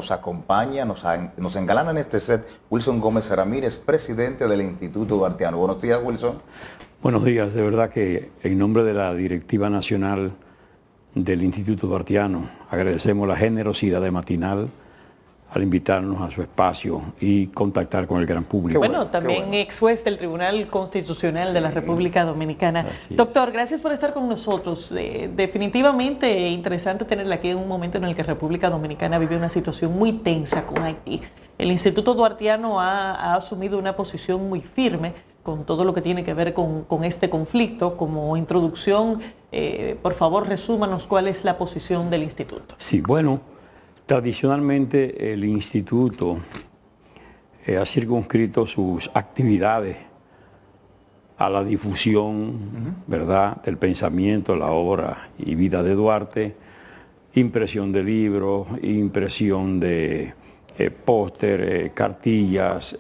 nos acompaña, nos engalana en este set Wilson Gómez Ramírez, presidente del Instituto Duartiano. Buenos días, Wilson. Buenos días, de verdad que en nombre de la Directiva Nacional del Instituto Duartiano agradecemos la generosidad de Matinal al invitarnos a su espacio y contactar con el gran público. Bueno, también ex juez del Tribunal Constitucional de la República Dominicana. Doctor, gracias por estar con nosotros. Definitivamente interesante tenerla aquí en un momento en el que República Dominicana vive una situación muy tensa con Haití. El Instituto Duartiano ha asumido una posición muy firme con todo lo que tiene que ver con este conflicto. Como introducción, por favor, resúmanos cuál es la posición del instituto. Sí, bueno, tradicionalmente el instituto ha circunscrito sus actividades a la difusión, ¿verdad?, del pensamiento, la obra y vida de Duarte, impresión de libros, impresión de póster, cartillas,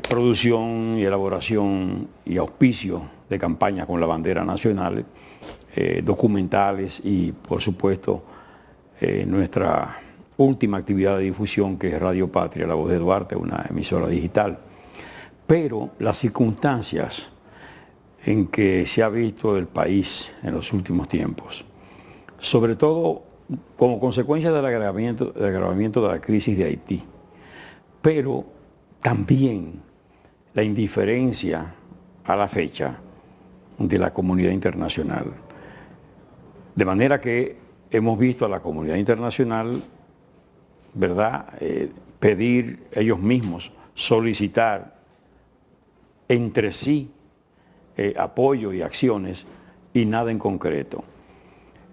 producción y elaboración y auspicio de campañas con la bandera nacional, documentales y, por supuesto, nuestra última actividad de difusión, que es Radio Patria, La Voz de Duarte, una emisora digital. Pero las circunstancias en que se ha visto el país en los últimos tiempos, sobre todo como consecuencia del agravamiento de la crisis de Haití, pero también la indiferencia a la fecha de la comunidad internacional. De manera que hemos visto a la comunidad internacional, ¿verdad?, pedir ellos mismos, solicitar entre sí apoyo y acciones y nada en concreto.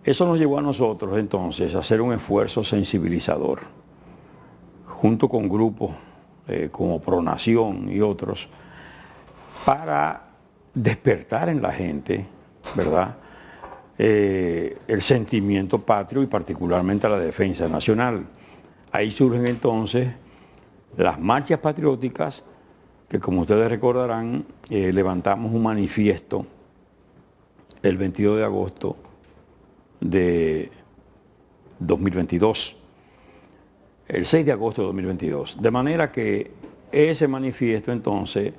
Eso nos llevó a nosotros entonces a hacer un esfuerzo sensibilizador, junto con grupos como Pronación y otros, para despertar en la gente, ¿verdad?, el sentimiento patrio y particularmente a la defensa nacional. Ahí surgen entonces las marchas patrióticas que, como ustedes recordarán, levantamos un manifiesto el 22 de agosto de 2022, el 6 de agosto de 2022. De manera que ese manifiesto entonces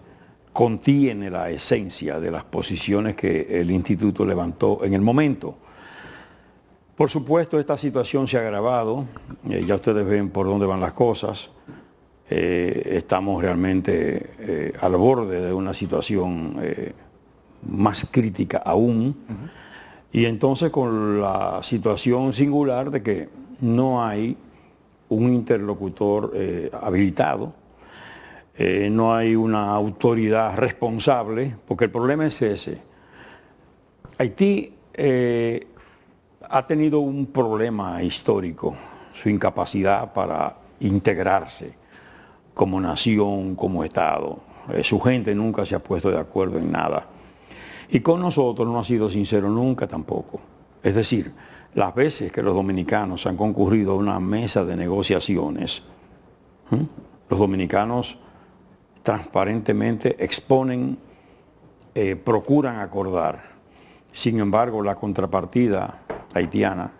contiene la esencia de las posiciones que el instituto levantó en el momento. Por supuesto, esta situación se ha agravado, ya ustedes ven por dónde van las cosas. Estamos realmente al borde de una situación más crítica aún, y entonces con la situación singular de que no hay un interlocutor habilitado, no hay una autoridad responsable, porque el problema es ese. Haití ha tenido un problema histórico, su incapacidad para integrarse como nación, como Estado. Su gente nunca se ha puesto de acuerdo en nada. Y con nosotros no ha sido sincero nunca tampoco. Es decir, las veces que los dominicanos han concurrido a una mesa de negociaciones, los dominicanos transparentemente exponen, procuran acordar. Sin embargo, la contrapartida haitiana,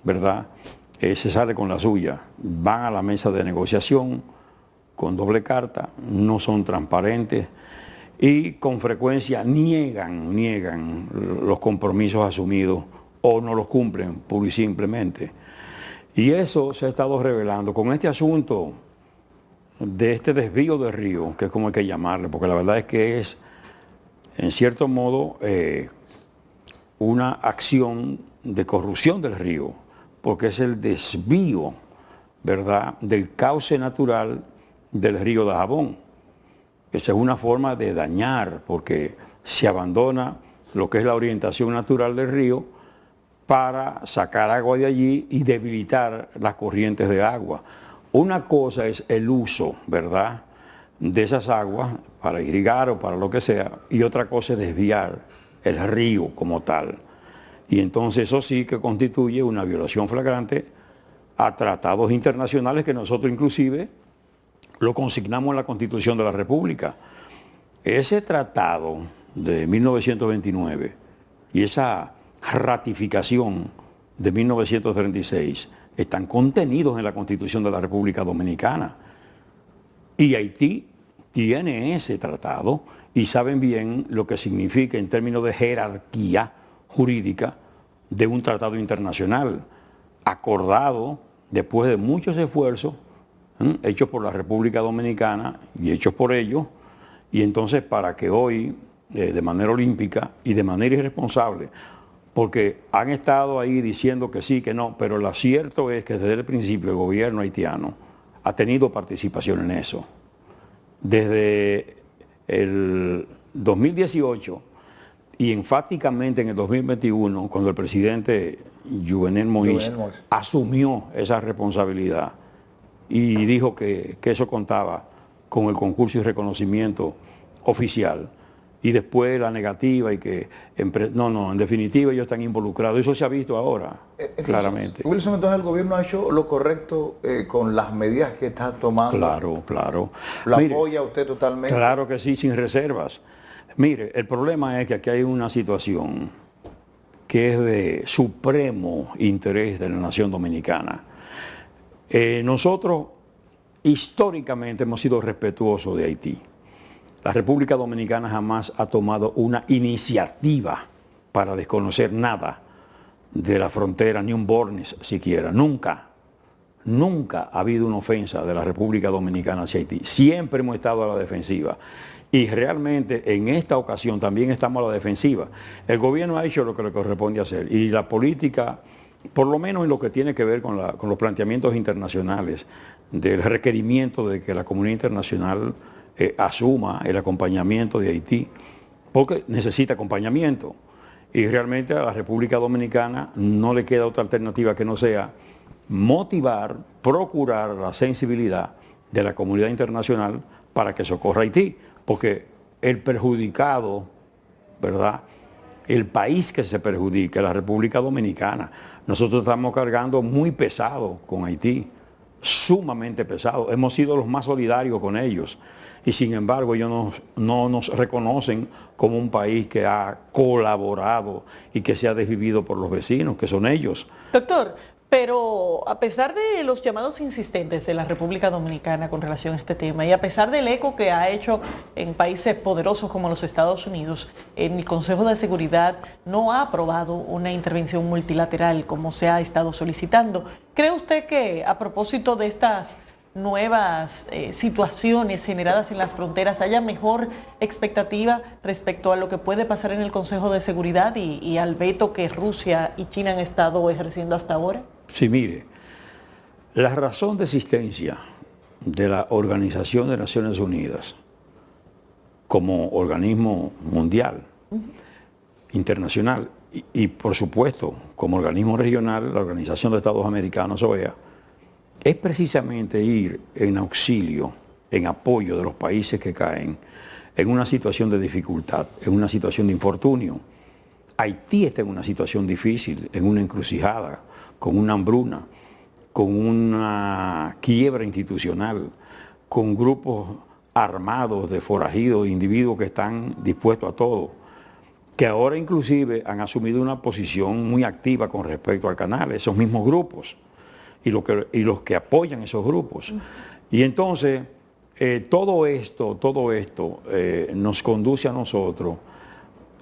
¿verdad?, se sale con la suya. Van a la mesa de negociación con doble carta, no son transparentes y con frecuencia niegan los compromisos asumidos o no los cumplen pura y simplemente. Y eso se ha estado revelando con este asunto de este desvío del río, que es como hay que llamarle, porque la verdad es que es, en cierto modo, una acción de corrupción del río, porque es el desvío, ¿verdad?, del cauce natural del río Dajabón. Esa es una forma de dañar, porque se abandona lo que es la orientación natural del río para sacar agua de allí y debilitar las corrientes de agua. Una cosa es el uso, ¿verdad?, de esas aguas para irrigar o para lo que sea, y otra cosa es desviar el río como tal. Y entonces eso sí que constituye una violación flagrante a tratados internacionales que nosotros inclusive lo consignamos en la Constitución de la República. Ese tratado de 1929 y esa ratificación de 1936 están contenidos en la Constitución de la República Dominicana. Y Haití tiene ese tratado y saben bien lo que significa en términos de jerarquía jurídica de un tratado internacional acordado después de muchos esfuerzos hechos por la República Dominicana y hechos por ellos, y entonces para que hoy, de manera olímpica y de manera irresponsable, porque han estado ahí diciendo que sí, que no, pero lo cierto es que desde el principio el gobierno haitiano ha tenido participación en eso. Desde el 2018 y enfáticamente en el 2021, cuando el presidente Jovenel Moïse asumió esa responsabilidad y dijo que eso contaba con el concurso y reconocimiento oficial, y después la negativa y que en definitiva ellos están involucrados. Eso se ha visto ahora, claramente. Wilson, entonces el gobierno ha hecho lo correcto con las medidas que está tomando. Claro. ¿La apoya usted totalmente? Claro que sí, sin reservas. Mire, el problema es que aquí hay una situación que es de supremo interés de la nación dominicana. Nosotros históricamente hemos sido respetuosos de Haití. La República Dominicana jamás ha tomado una iniciativa para desconocer nada de la frontera, ni un bornes siquiera. Nunca ha habido una ofensa de la República Dominicana hacia Haití. Siempre hemos estado a la defensiva. Y realmente en esta ocasión también estamos a la defensiva. El gobierno ha hecho lo que le corresponde hacer. Y la política, por lo menos en lo que tiene que ver con los planteamientos internacionales, del requerimiento de que la comunidad internacional asuma el acompañamiento de Haití, porque necesita acompañamiento. Y realmente a la República Dominicana no le queda otra alternativa que no sea motivar, procurar la sensibilidad de la comunidad internacional para que socorra a Haití, porque el perjudicado, ¿verdad?, el país que se perjudica, la República Dominicana. Nosotros estamos cargando muy pesado con Haití, sumamente pesado. Hemos sido los más solidarios con ellos. Y sin embargo ellos no nos reconocen como un país que ha colaborado y que se ha desvivido por los vecinos, que son ellos. Doctor, pero a pesar de los llamados insistentes de la República Dominicana con relación a este tema y a pesar del eco que ha hecho en países poderosos como los Estados Unidos, el Consejo de Seguridad no ha aprobado una intervención multilateral como se ha estado solicitando. ¿Cree usted que a propósito de estas nuevas situaciones generadas en las fronteras haya mejor expectativa respecto a lo que puede pasar en el Consejo de Seguridad y al veto que Rusia y China han estado ejerciendo hasta ahora? Sí, mire, la razón de existencia de la Organización de Naciones Unidas como organismo mundial, internacional y por supuesto como organismo regional, la Organización de Estados Americanos, OEA, es precisamente ir en auxilio, en apoyo de los países que caen en una situación de dificultad, en una situación de infortunio. Haití está en una situación difícil, en una encrucijada, con una hambruna, con una quiebra institucional, con grupos armados de forajidos, individuos que están dispuestos a todo, que ahora inclusive han asumido una posición muy activa con respecto al canal, esos mismos grupos. Y los que apoyan esos grupos. Y entonces, todo esto nos conduce a nosotros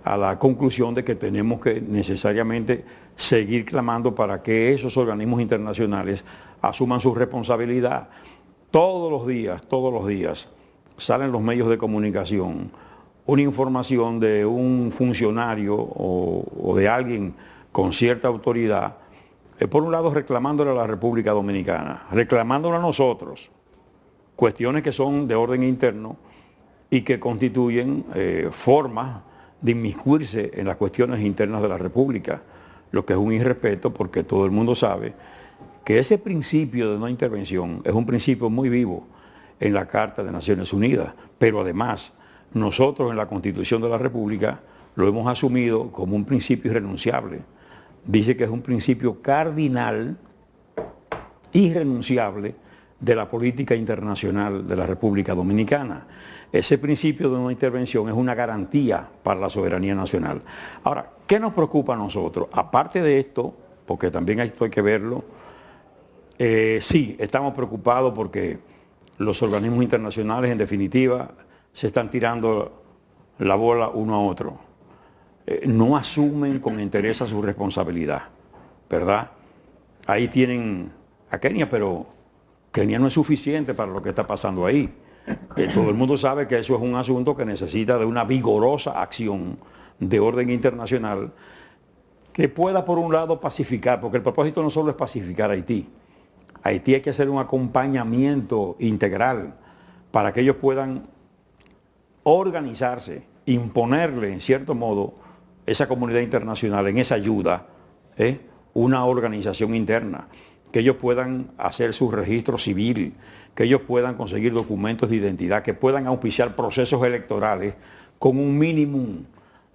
a la conclusión de que tenemos que necesariamente seguir clamando para que esos organismos internacionales asuman su responsabilidad. Todos los días salen los medios de comunicación una información de un funcionario o de alguien con cierta autoridad, por un lado reclamándole a la República Dominicana, reclamándole a nosotros, cuestiones que son de orden interno y que constituyen formas de inmiscuirse en las cuestiones internas de la República, lo que es un irrespeto porque todo el mundo sabe que ese principio de no intervención es un principio muy vivo en la Carta de Naciones Unidas, pero además nosotros en la Constitución de la República lo hemos asumido como un principio irrenunciable. Dice que es un principio cardinal, irrenunciable, de la política internacional de la República Dominicana. Ese principio de no intervención es una garantía para la soberanía nacional. Ahora, ¿qué nos preocupa a nosotros? Aparte de esto, porque también esto hay que verlo Sí, estamos preocupados porque los organismos internacionales, en definitiva, se están tirando la bola uno a otro. No asumen con interés su responsabilidad, ¿verdad? Ahí tienen a Kenia, pero Kenia no es suficiente para lo que está pasando ahí. Todo el mundo sabe que eso es un asunto que necesita de una vigorosa acción de orden internacional que pueda, por un lado, pacificar, porque el propósito no solo es pacificar a Haití. Haití hay que hacer un acompañamiento integral para que ellos puedan organizarse, imponerle, en cierto modo, esa comunidad internacional en esa ayuda, una organización interna, que ellos puedan hacer su registro civil, que ellos puedan conseguir documentos de identidad, que puedan auspiciar procesos electorales con un mínimo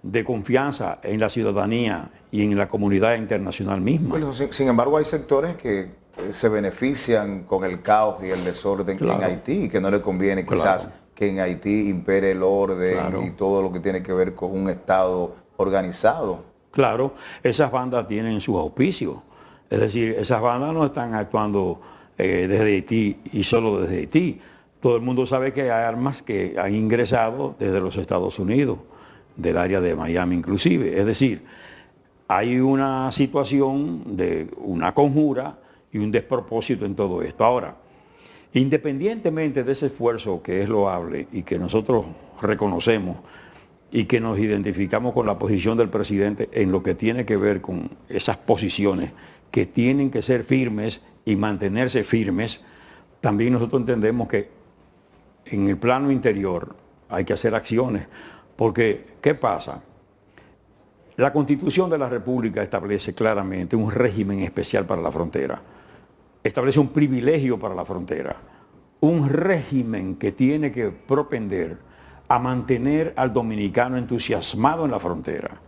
de confianza en la ciudadanía y en la comunidad internacional misma. Bueno, sin embargo, hay sectores que se benefician con el caos y el desorden en Haití, que no les conviene quizás que en Haití impere el orden y todo lo que tiene que ver con un Estado organizado. Claro, esas bandas tienen sus auspicios. Es decir, esas bandas no están actuando desde Haití y solo desde Haití. Todo el mundo sabe que hay armas que han ingresado desde los Estados Unidos, del área de Miami inclusive. Es decir, hay una situación de una conjura y un despropósito en todo esto. Ahora, independientemente de ese esfuerzo que es loable y que nosotros reconocemos y que nos identificamos con la posición del presidente en lo que tiene que ver con esas posiciones que tienen que ser firmes y mantenerse firmes, también nosotros entendemos que en el plano interior hay que hacer acciones. Porque, ¿qué pasa? La Constitución de la República establece claramente un régimen especial para la frontera. Establece un privilegio para la frontera. Un régimen que tiene que propender a mantener al dominicano entusiasmado en la frontera.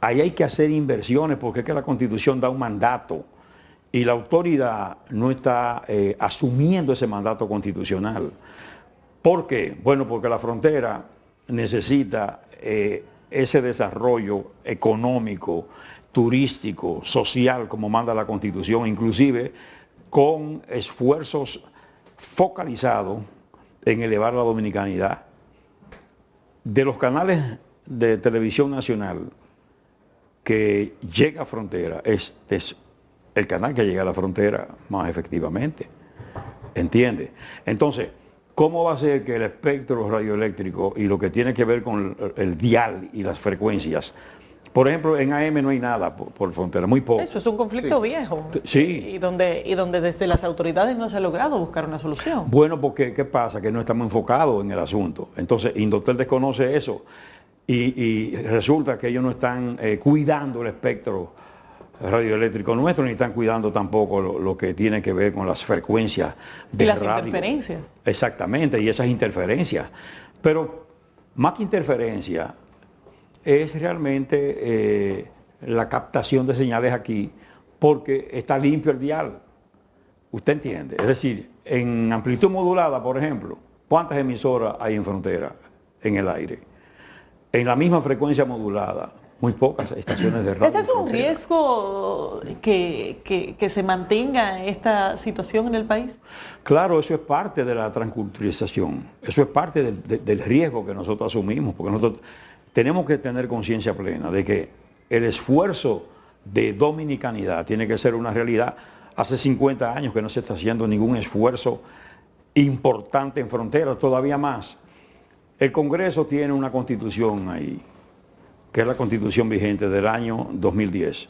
Ahí hay que hacer inversiones porque es que la Constitución da un mandato y la autoridad no está asumiendo ese mandato constitucional. ¿Por qué? Bueno, porque la frontera necesita ese desarrollo económico, turístico, social, como manda la Constitución, inclusive con esfuerzos focalizados en elevar la dominicanidad. De los canales de televisión nacional que llega a frontera, es el canal que llega a la frontera más efectivamente. ¿Entiende? Entonces, ¿cómo va a ser que el espectro radioeléctrico y lo que tiene que ver con el dial y las frecuencias, por ejemplo, en AM no hay nada por frontera, muy poco? Eso es un conflicto viejo. Sí. Y donde desde las autoridades no se ha logrado buscar una solución. Bueno, porque ¿qué pasa? Que no estamos enfocados en el asunto. Entonces, Indotel desconoce eso y resulta que ellos no están cuidando el espectro radioeléctrico nuestro, ni están cuidando tampoco lo que tiene que ver con las frecuencias de radio. Y las interferencias. Exactamente, y esas interferencias. Pero más que interferencia, es realmente la captación de señales aquí, porque está limpio el dial. ¿Usted entiende? Es decir, en amplitud modulada, por ejemplo, ¿cuántas emisoras hay en frontera en el aire? En la misma frecuencia modulada, muy pocas estaciones de radio. ¿Ese es un riesgo que se mantenga esta situación en el país? Claro, eso es parte de la transculturización, eso es parte del riesgo que nosotros asumimos, porque nosotros tenemos que tener conciencia plena de que el esfuerzo de dominicanidad tiene que ser una realidad. Hace 50 años que no se está haciendo ningún esfuerzo importante en fronteras, todavía más. El Congreso tiene una constitución ahí, que es la constitución vigente del año 2010,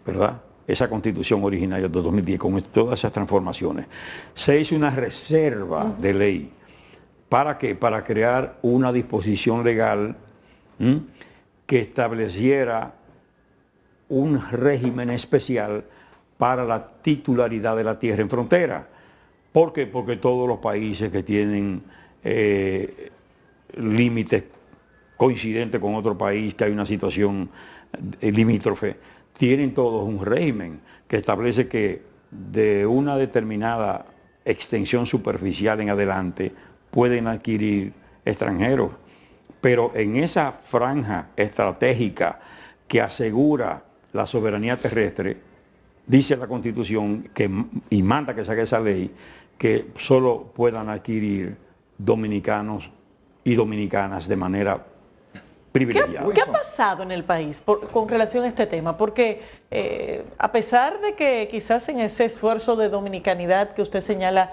¿verdad? Esa constitución originaria de 2010, con todas esas transformaciones. Se hizo una reserva de ley. ¿Para qué? Para crear una disposición legal que estableciera un régimen especial para la titularidad de la tierra en frontera. ¿Por qué? Porque todos los países que tienen límites coincidentes con otro país, que hay una situación limítrofe, tienen todos un régimen que establece que de una determinada extensión superficial en adelante pueden adquirir extranjeros. Pero en esa franja estratégica que asegura la soberanía terrestre, dice la Constitución y manda que saque esa ley, que solo puedan adquirir dominicanos y dominicanas de manera privilegiada. ¿Qué ha pasado en el país con relación a este tema? Porque a pesar de que quizás en ese esfuerzo de dominicanidad que usted señala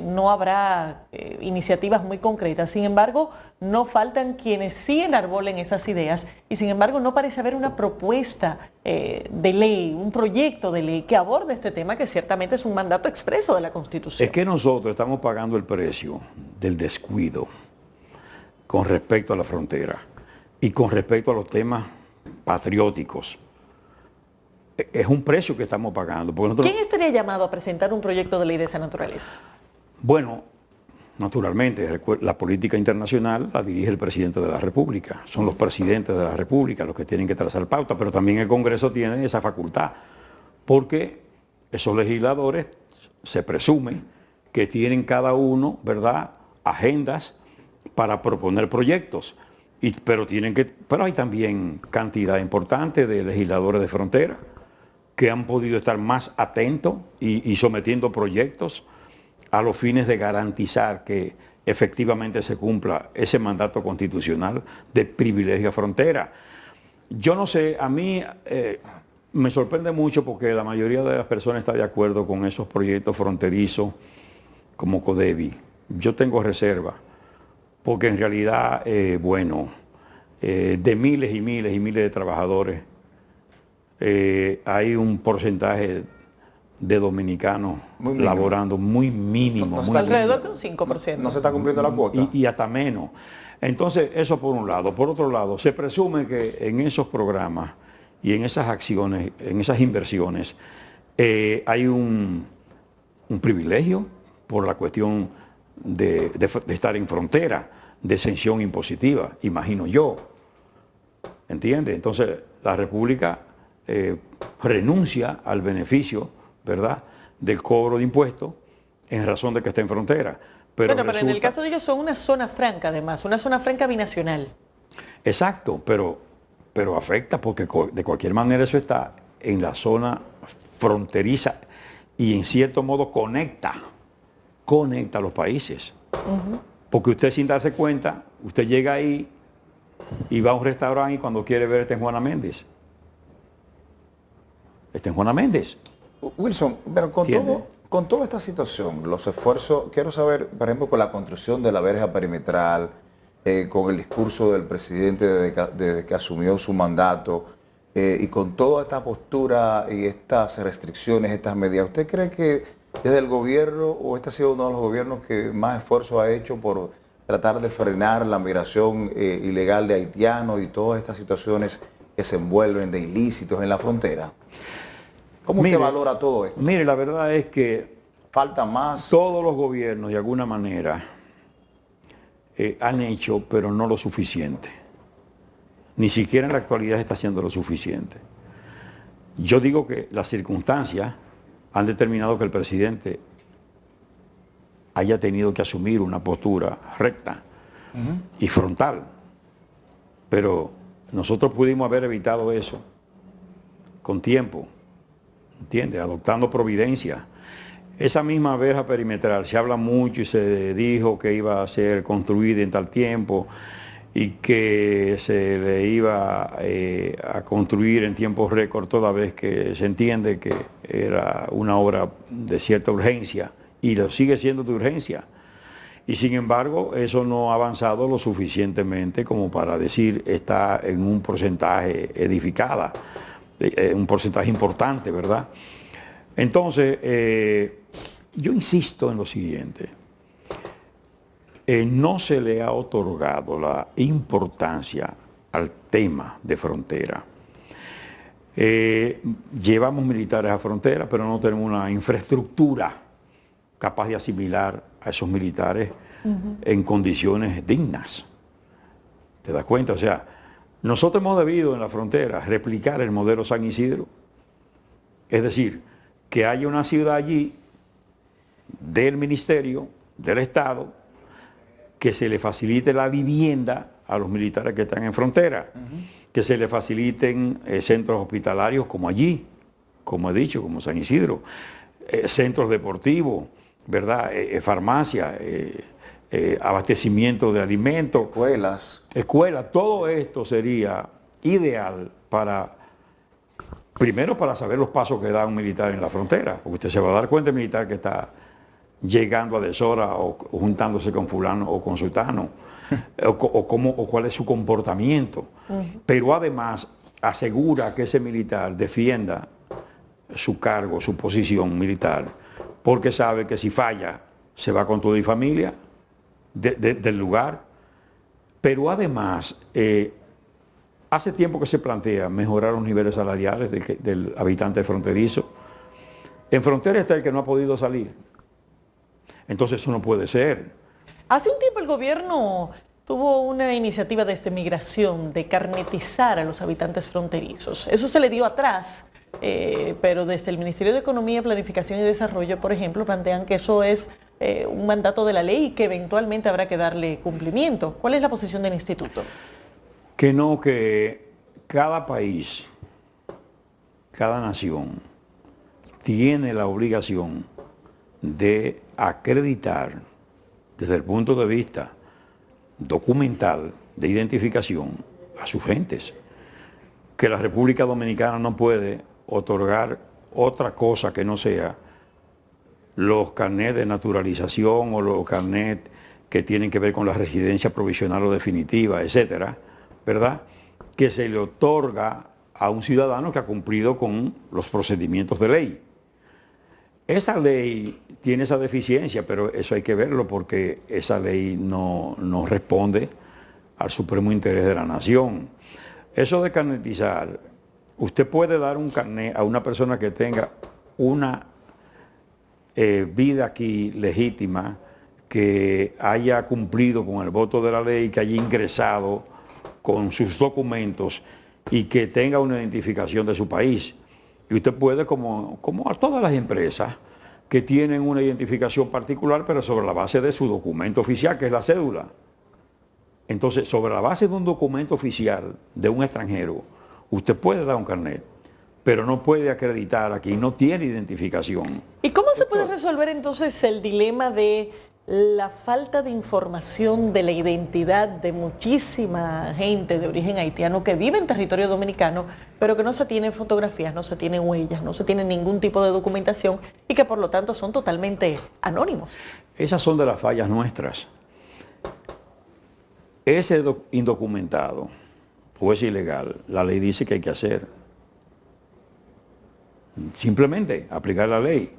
no habrá iniciativas muy concretas, sin embargo, no faltan quienes sí enarbolen esas ideas y sin embargo no parece haber una propuesta de ley, un proyecto de ley que aborde este tema que ciertamente es un mandato expreso de la Constitución. Es que nosotros estamos pagando el precio del descuido con respecto a la frontera y con respecto a los temas patrióticos. Es un precio que estamos pagando. ¿Quién estaría llamado a presentar un proyecto de ley de esa naturaleza? Bueno, naturalmente, la política internacional la dirige el presidente de la República. Son los presidentes de la República los que tienen que trazar pauta, pero también el Congreso tiene esa facultad, porque esos legisladores se presume que tienen cada uno, ¿verdad?, agendas para proponer proyectos. Pero hay también cantidad importante de legisladores de frontera que han podido estar más atentos y sometiendo proyectos a los fines de garantizar que efectivamente se cumpla ese mandato constitucional de privilegio a frontera. Yo no sé, a mí me sorprende mucho porque la mayoría de las personas está de acuerdo con esos proyectos fronterizos como Codevi. Yo tengo reserva, porque en realidad, de miles y miles y miles de trabajadores, hay un porcentaje de dominicanos laborando muy mínimo. Alrededor de un 5%. No se está cumpliendo la cuota. Y hasta menos. Entonces, eso por un lado. Por otro lado, se presume que en esos programas y en esas acciones, en esas inversiones, hay un privilegio por la cuestión de estar en frontera, de exención impositiva, imagino yo. ¿Entiende? Entonces, la República renuncia al beneficio, ¿verdad?, del cobro de impuestos en razón de que está en frontera. Pero en el caso de ellos son una zona franca, además, una zona franca binacional. Exacto, pero afecta porque de cualquier manera eso está en la zona fronteriza y en cierto modo conecta a los países. Porque usted sin darse cuenta, usted llega ahí y va a un restaurante y cuando quiere ver está en Juana Méndez. Está en Juana Méndez. Wilson, pero con toda esta situación, los esfuerzos, quiero saber, por ejemplo, con la construcción de la verja perimetral, con el discurso del presidente desde que asumió su mandato, y con toda esta postura y estas restricciones, estas medidas, ¿usted cree que desde el gobierno, o este ha sido uno de los gobiernos que más esfuerzo ha hecho por tratar de frenar la migración ilegal de haitianos y todas estas situaciones que se envuelven de ilícitos en la frontera? ¿Cómo usted valora todo esto? Mire, la verdad es que falta más. Todos los gobiernos, de alguna manera, han hecho, pero no lo suficiente. Ni siquiera en la actualidad se está haciendo lo suficiente. Yo digo que las circunstancias han determinado que el presidente haya tenido que asumir una postura recta y frontal. Pero nosotros pudimos haber evitado eso con tiempo, ¿entiendes? Adoptando providencias. Esa misma verja perimetral, se habla mucho y se dijo que iba a ser construida en tal tiempo y que se le iba a construir en tiempo récord, toda vez que se entiende que era una obra de cierta urgencia y lo sigue siendo de urgencia. Y sin embargo, eso no ha avanzado lo suficientemente como para decir está en un porcentaje edificada, un porcentaje importante, ¿verdad? Entonces, yo insisto en lo siguiente. No se le ha otorgado la importancia al tema de frontera. Llevamos militares a frontera, pero no tenemos una infraestructura capaz de asimilar a esos militares en condiciones dignas. ¿Te das cuenta? O sea, nosotros hemos debido en la frontera replicar el modelo San Isidro. Es decir, que haya una ciudad allí del Ministerio, del Estado, que se le facilite la vivienda a los militares que están en frontera, que se le faciliten centros hospitalarios como allí, como he dicho, como San Isidro, centros deportivos, ¿verdad? Farmacia, abastecimiento de alimentos. Escuelas, todo esto sería ideal primero para saber los pasos que da un militar en la frontera, porque usted se va a dar cuenta del militar que está llegando a deshora o juntándose con fulano o con sultano, o cuál es su comportamiento. Pero además asegura que ese militar defienda su cargo, su posición militar, porque sabe que si falla se va con todo y familia del lugar. Pero además hace tiempo que se plantea mejorar los niveles salariales del habitante fronterizo. En frontera está el que no ha podido salir. Entonces eso no puede ser. Hace un tiempo el gobierno tuvo una iniciativa desde migración de carnetizar a los habitantes fronterizos. Eso se le dio atrás, pero desde el Ministerio de Economía, Planificación y Desarrollo, por ejemplo, plantean que eso es un mandato de la ley y que eventualmente habrá que darle cumplimiento. ¿Cuál es la posición del instituto? Que cada país, cada nación, tiene la obligación de acreditar desde el punto de vista documental de identificación a sus gentes. Que la República Dominicana no puede otorgar otra cosa que no sea los carnets de naturalización o los carnets que tienen que ver con la residencia provisional o definitiva, etcétera, ¿verdad? Que se le otorga a un ciudadano que ha cumplido con los procedimientos de ley. Esa ley tiene esa deficiencia, pero eso hay que verlo porque esa ley no responde al supremo interés de la nación. Eso de carnetizar, usted puede dar un carnet a una persona que tenga una vida aquí legítima, que haya cumplido con el voto de la ley, que haya ingresado con sus documentos y que tenga una identificación de su país. Y usted puede, como a todas las empresas que tienen una identificación particular, pero sobre la base de su documento oficial, que es la cédula. Entonces, sobre la base de un documento oficial de un extranjero, usted puede dar un carnet, pero no puede acreditar a quien no tiene identificación. ¿Y cómo se puede resolver entonces el dilema de la falta de información de la identidad de muchísima gente de origen haitiano que vive en territorio dominicano, pero que no se tienen fotografías, no se tienen huellas, no se tiene ningún tipo de documentación y que por lo tanto son totalmente anónimos? Esas son de las fallas nuestras. Ese indocumentado o es ilegal, la ley dice que hay que hacer. Simplemente aplicar la ley.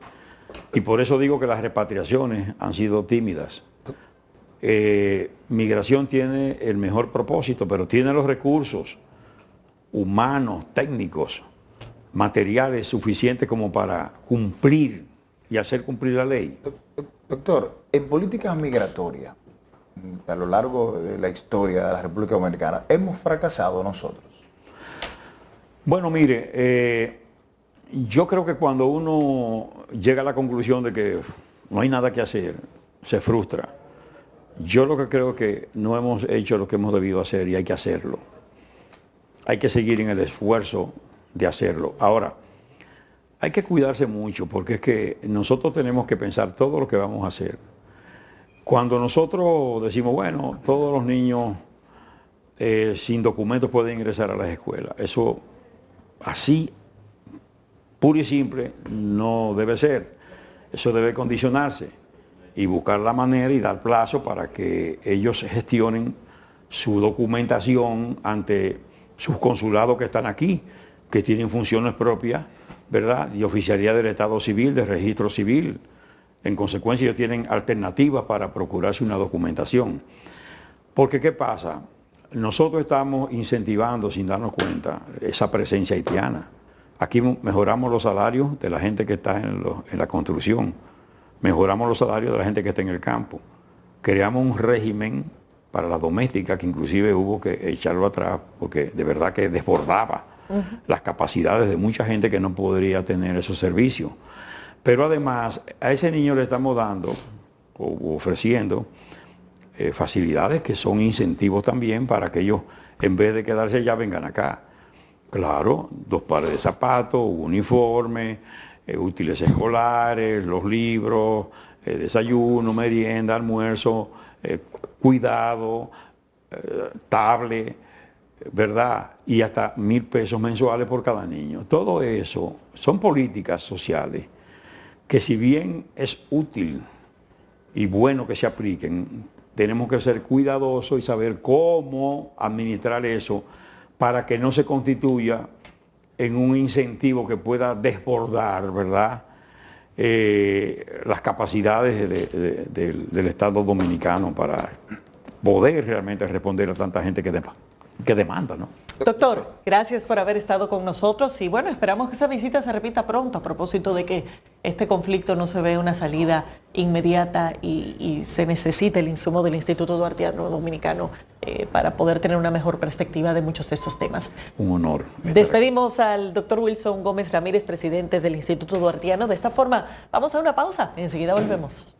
Y por eso digo que las repatriaciones han sido tímidas. Migración tiene el mejor propósito, pero tiene los recursos humanos, técnicos, materiales suficientes como para cumplir y hacer cumplir la ley. Doctor, en políticas migratorias, a lo largo de la historia de la República Dominicana, ¿hemos fracasado nosotros? Bueno, mire, yo creo que cuando uno llega a la conclusión de que no hay nada que hacer, se frustra. Yo lo que creo que no hemos hecho lo que hemos debido hacer y hay que hacerlo. Hay que seguir en el esfuerzo de hacerlo. Ahora, hay que cuidarse mucho porque es que nosotros tenemos que pensar todo lo que vamos a hacer. Cuando nosotros decimos, bueno, todos los niños sin documentos pueden ingresar a las escuelas, eso así puro y simple no debe ser. Eso debe condicionarse y buscar la manera y dar plazo para que ellos gestionen su documentación ante sus consulados que están aquí, que tienen funciones propias, ¿verdad? Y oficialía del Estado Civil, de registro civil. En consecuencia, ellos tienen alternativas para procurarse una documentación. Porque, ¿qué pasa? Nosotros estamos incentivando, sin darnos cuenta, esa presencia haitiana. Aquí mejoramos los salarios de la gente que está en la construcción, mejoramos los salarios de la gente que está en el campo, creamos un régimen para la doméstica que inclusive hubo que echarlo atrás porque de verdad que desbordaba las capacidades de mucha gente que no podría tener esos servicios. Pero además a ese niño le estamos dando o ofreciendo facilidades que son incentivos también para que ellos, en vez de quedarse allá, vengan acá. Claro, 2 pares de zapatos, uniforme, útiles escolares, los libros, desayuno, merienda, almuerzo, cuidado, tablet, ¿verdad? Y hasta 1.000 pesos mensuales por cada niño. Todo eso son políticas sociales que, si bien es útil y bueno que se apliquen, tenemos que ser cuidadosos y saber cómo administrar eso para que no se constituya en un incentivo que pueda desbordar, ¿verdad?, las capacidades del Estado dominicano para poder realmente responder a tanta gente que demanda, ¿no? Doctor, gracias por haber estado con nosotros y bueno, esperamos que esa visita se repita pronto a propósito de que este conflicto no se ve una salida inmediata y se necesita el insumo del Instituto Duartiano Dominicano para poder tener una mejor perspectiva de muchos de estos temas. Un honor. Despedimos al doctor Wilson Gómez Ramírez, presidente del Instituto Duartiano. De esta forma, vamos a una pausa. Enseguida volvemos.